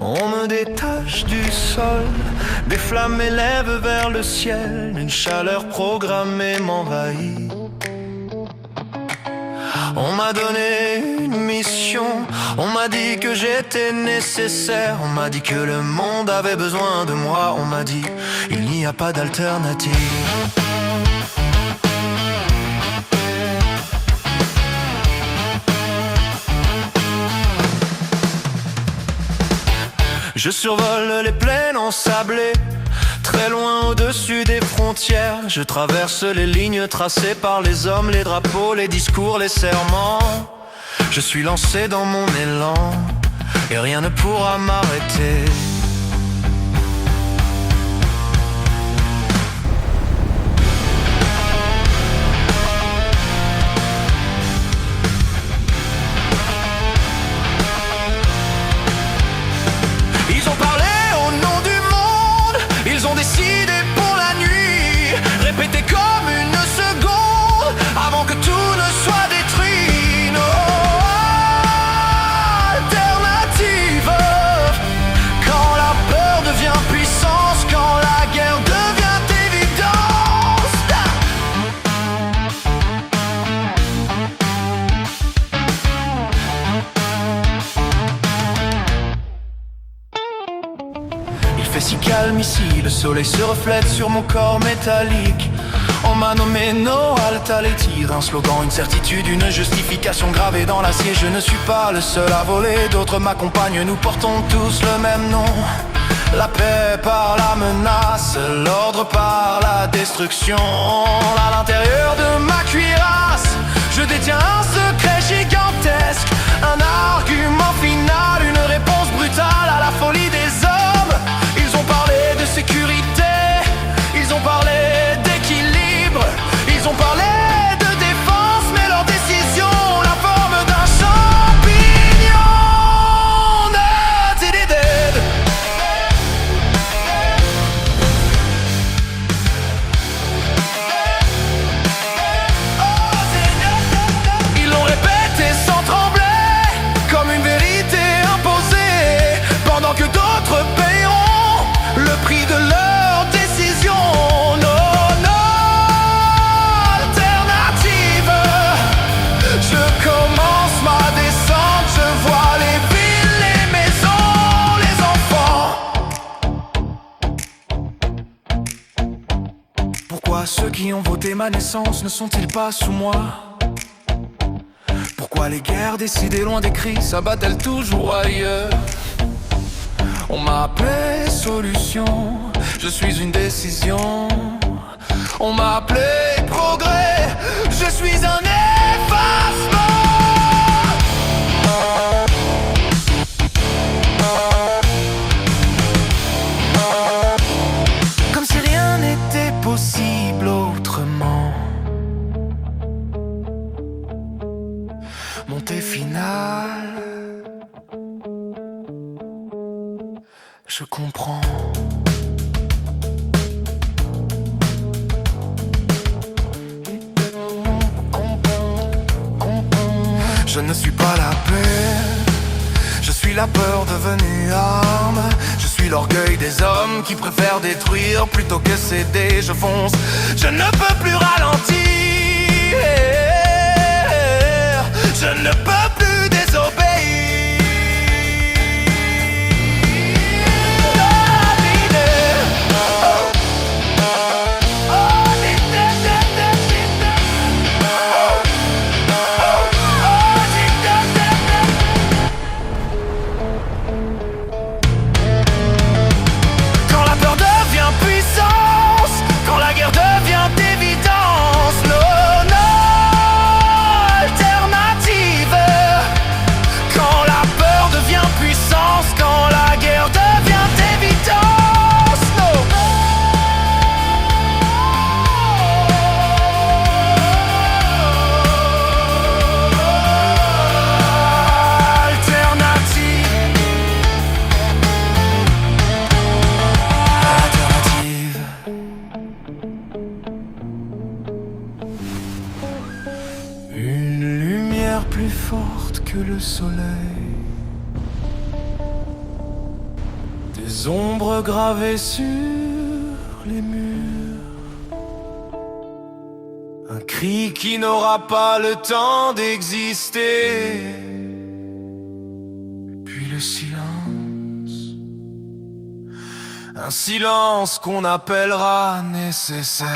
On me détache du sol, des flammes m'élèvent vers le ciel, une chaleur programmée m'envahit. On m'a donné une mission, on m'a dit que j'étais nécessaire, on m'a dit que le monde avait besoin de moi, on m'a dit il n'y a pas d'alternative. Je survole les plaines ensablées, très loin au-dessus des frontières. Je traverse les lignes tracées par les hommes, les drapeaux, les discours, les serments. Je suis lancé dans mon élan et rien ne pourra m'arrêter. Ils ont parlé au nom du monde, ils ont décidé pour la nuit, répété comme une seconde, avant que tout ne soit détruit. No alternative, quand la peur devient puissance, quand la guerre devient évidence. Il fait si calme ici, le soleil se reflète sur mon corps métallique. On m'a nommé No Altaleti, un slogan, une certitude, une justification gravée dans l'acier. Je ne suis pas le seul à voler, d'autres m'accompagnent, nous portons tous le même nom. La paix par la menace, l'ordre par la destruction. À l'intérieur de ma cuirasse, je détiens un secret gigantesque, un argument final, une réponse brutale à la folie des hommes. Ils ont parlé de sécurité, ils ont parlé d'équilibre, ils ont parlé de défense, mais leur décision ont la forme d'un champignon. Ils l'ont répété sans trembler, comme une vérité imposée, pendant que d'autres paieront le prix de leur décision. Alternative, je commence ma descente, je vois les villes, les maisons, les enfants. Pourquoi ceux qui ont voté ma naissance ne sont-ils pas sous moi? Pourquoi les guerres décidées loin des cris s'abattent-elles toujours ailleurs? On m'a appelé solution, je suis une décision. On m'a appelé progrès, je suis un effacement. Comme si rien n'était possible autrement. Montée finale, je comprends. Je ne suis pas la paix, je suis la peur devenue arme. Je suis l'orgueil des hommes qui préfèrent détruire plutôt que céder. Je fonce, je ne peux plus ralentir, je ne peux plus désobéir. Quand la peur devient puissance, quand la guerre devient évidence, non, non. lumière plus forte que le soleil, des ombres gravées sur les murs, un cri qui n'aura pas le temps d'exister, puis le silence, un silence qu'on appellera nécessaire.